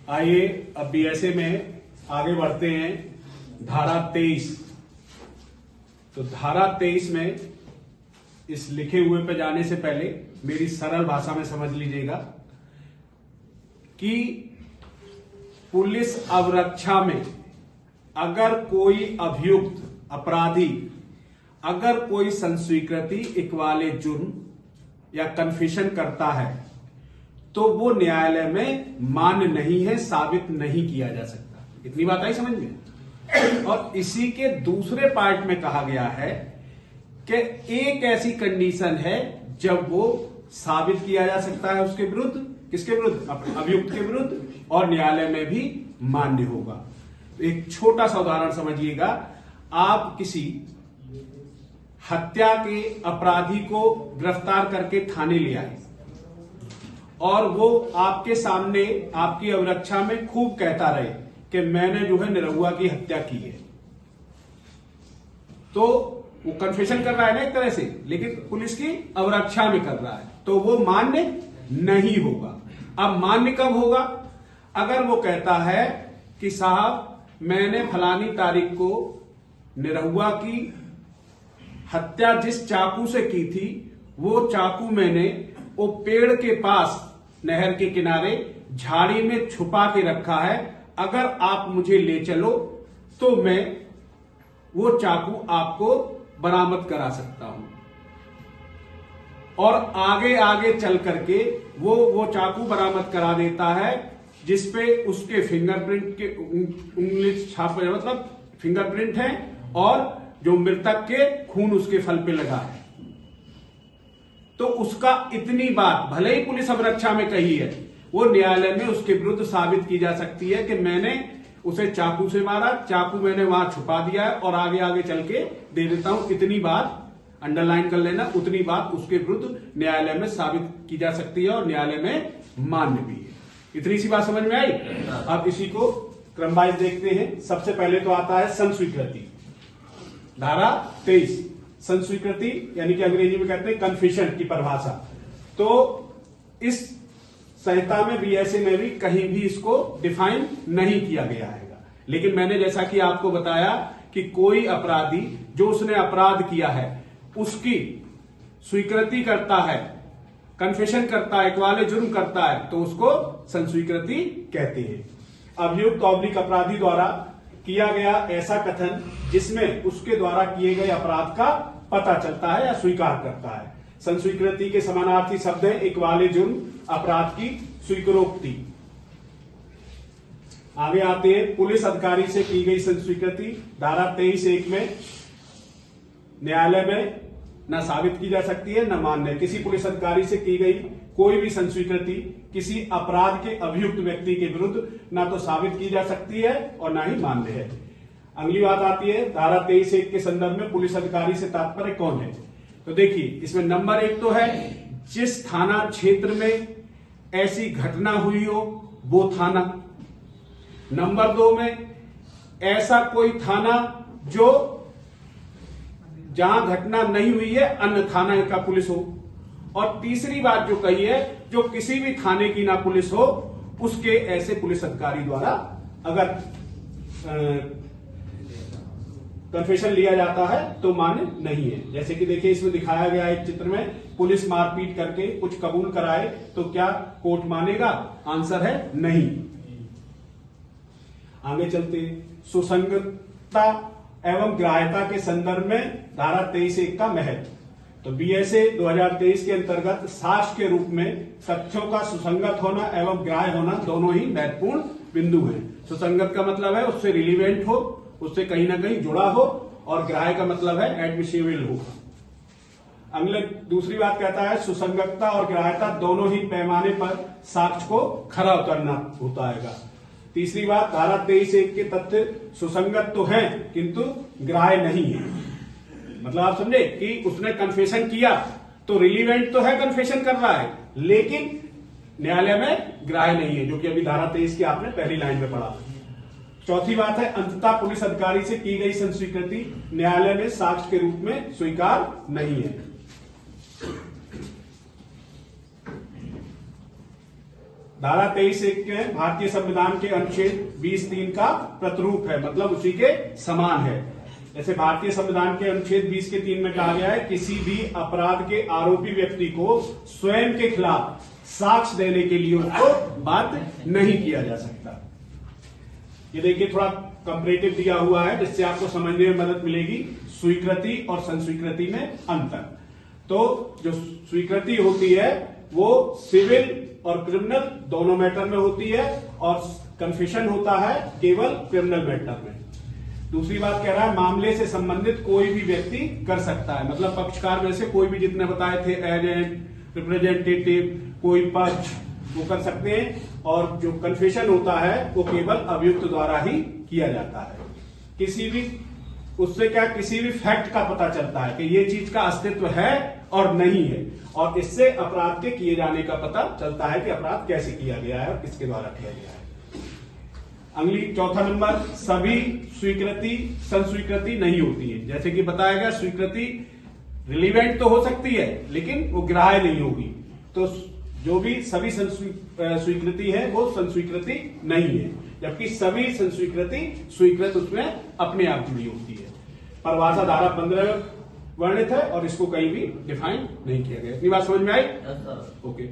आइए अब बीएसए में आगे बढ़ते हैं। धारा 23। तो धारा 23 में इस लिखे हुए पे जाने से पहले मेरी सरल भाषा में समझ लीजिएगा कि पुलिस अवरक्षा में अगर कोई अभियुक्त अपराधी अगर कोई संस्वीकृति इकबाले जुर्म या कन्फेशन करता है तो वो न्यायालय में मान्य नहीं है, साबित नहीं किया जा सकता। इतनी बात आई समझ में। और इसी के दूसरे पार्ट में कहा गया है कि एक ऐसी कंडीशन है जब वो साबित किया जा सकता है उसके विरुद्ध, किसके विरुद्ध? अभियुक्त के विरुद्ध, और न्यायालय में भी मान्य होगा। एक छोटा सा उदाहरण समझिएगा। आप किसी हत्या के अपराधी को गिरफ्तार करके थाने ले आए और वो आपके सामने आपकी अवरक्षा में खूब कहता रहे कि मैंने जो है निरहुआ की हत्या की है, तो वो कन्फेशन कर रहा है ना एक तरह से, लेकिन पुलिस की अवरक्षा में कर रहा है, तो वो मान्य नहीं होगा। अब मान्य कब होगा? अगर वो कहता है कि साहब मैंने फलानी तारीख को निरहुआ की हत्या जिस चाकू से की थी वो चाकू मैंने वो पेड़ के पास नहर के किनारे झाड़ी में छुपा के रखा है, अगर आप मुझे ले चलो तो मैं वो चाकू आपको बरामद करा सकता हूं। और आगे आगे चल करके वो चाकू बरामद करा देता है जिसपे उसके फिंगरप्रिंट के उंगली छाप मतलब फिंगरप्रिंट है और जो मृतक के खून उसके फल पे लगा है। तो उसका इतनी बात भले ही पुलिस अवरक्षा में कही है, वो न्यायालय में उसके विरुद्ध साबित की जा सकती है कि मैंने उसे चाकू से मारा, चाकू मैंने वहां छुपा दिया है और आगे आगे चल के दे देता हूं। इतनी बात अंडरलाइन कर लेना, उतनी बात उसके विरुद्ध न्यायालय में साबित की जा सकती है और न्यायालय में मान्य भी है। इतनी सी बात समझ में आई। अब इसी को क्रम वाइज देखते हैं। सबसे पहले तो आता है संस्वीकृति। धारा 23 संस्वीकृति यानी कि अंग्रेजी में कहते हैं कन्फेशन की परिभाषा। तो इस संहिता में बीएसए में भी कहीं भी इसको डिफाइन नहीं किया गया है, लेकिन मैंने जैसा कि आपको बताया कि कोई अपराधी जो उसने अपराध किया है उसकी स्वीकृति करता है, कन्फेशन करता है, इकबाले जुर्म करता है, तो उसको संस्वीकृति कहते हैं। अभियुक्त ऑब्लिक अपराधी द्वारा किया गया ऐसा कथन जिसमें उसके द्वारा किए गए अपराध का पता चलता है या स्वीकार करता है। संस्वीकृति के समानार्थी शब्द है इकबाले जुर्म, अपराध की स्वीकारोक्ति। आगे आते हैं पुलिस अधिकारी से की गई संस्वीकृति। धारा 23(1) में न्यायालय में न साबित की जा सकती है न मान्य। किसी पुलिस अधिकारी से की गई कोई भी संस्वीकृति किसी अपराध के अभियुक्त व्यक्ति के विरुद्ध न तो साबित की जा सकती है और न ही मान्य है। अगली बात आती है धारा 23(1) के संदर्भ में पुलिस अधिकारी से तात्पर्य कौन है। तो देखिए इसमें नंबर 1 तो है जिस थाना क्षेत्र में ऐसी घटना हुई हो वो थाना। नंबर 2 में ऐसा कोई थाना जो जहां घटना नहीं हुई है अन्य थाना का पुलिस हो। और तीसरी बात जो कही है जो किसी भी थाने की ना पुलिस हो उसके ऐसे पुलिस अधिकारी द्वारा अगर कन्फेशन लिया जाता है तो मान्य नहीं है। जैसे कि देखिए इसमें दिखाया गया एक चित्र में पुलिस मारपीट करके कुछ कबूल कराए तो क्या कोर्ट मानेगा? आंसर है नहीं। आगे चलते सुसंगतता एवं ग्राह्यता के संदर्भ में धारा 23(1) का महत्व। तो बीएसए 2023 के अंतर्गत साक्ष्य के रूप में तथ्यों का सुसंगत होना एवं ग्राह्य होना दोनों ही महत्वपूर्ण बिंदु हैं। सुसंगत का मतलब है उससे रिलीवेंट हो, उससे कहीं ना कहीं जुड़ा हो, और ग्राह्य का मतलब है एडमिसिबल हो। अगले दूसरी बात कहता है सुसंगतता और ग्राह्यता दोनों ही पैमाने पर साक्ष्य को खरा उतरना होता है। तीसरी बात धारा 23(1) के तथ्य सुसंगत तो हैं किंतु ग्राह्य नहीं है। मतलब आप समझे कि उसने कन्फेशन किया तो रिलीवेंट तो है, कन्फेशन कर रहा है, लेकिन न्यायालय में ग्राह्य नहीं है, जो कि अभी धारा 23 की आपने पहली लाइन में पढ़ा। चौथी बात है अंततः पुलिस अधिकारी से की गई संस्वीकृति न्यायालय में साक्ष्य के रूप में स्वीकार नहीं है। धारा 23(1) के भारतीय संविधान के अनुच्छेद 20(3) का प्रतिरूप है, मतलब उसी के समान है। जैसे भारतीय संविधान के अनुच्छेद 20 के 3 में कहा गया है, किसी भी अपराध के आरोपी व्यक्ति को स्वयं के खिलाफ साक्ष्य देने के लिए उसको बाध्य नहीं किया जा सकता। ये देखिए थोड़ा कंपैरेटिव दिया हुआ है, जिससे आपको समझने में मदद मिलेगी स्वीकृति और संस्वीकृति में अंतर। तो जो स्वीकृति होती है वो सिविल और क्रिमिनल दोनों मैटर में होती है, और कन्फेशन होता है केवल क्रिमिनल मैटर में। दूसरी बात कह रहा है मामले से संबंधित कोई भी व्यक्ति कर सकता है, मतलब पक्षकार में से कोई भी, जितने बताए थे एजेंट, रिप्रेजेंटेटिव, कोई पक्ष, वो कर सकते हैं। और जो कन्फेशन होता है वो केवल अभियुक्त द्वारा ही किया जाता है। किसी भी उससे क्या किसी भी फैक्ट का पता चलता है कि ये चीज का अस्तित्व है और नहीं है, और इससे अपराध के किए जाने का पता चलता है कि अपराध कैसे किया गया है और किसके द्वारा किया गया है। अगली चौथा नंबर, सभी स्वीकृति संस्वीकृति नहीं होती है। जैसे कि बताया गया स्वीकृति रिलीवेंट तो हो सकती है लेकिन वो ग्राह्य नहीं होगी। तो जो भी सभी स्वीकृति है वो संस्वीकृति नहीं है, जबकि सभी संस्वीकृति स्वीकृत उसमें अपने आप जुड़ी होती है। परिभाषा धारा 15 में वर्णित है और इसको कहीं भी डिफाइन नहीं किया गया। इतनी बात समझ में आई? ओके।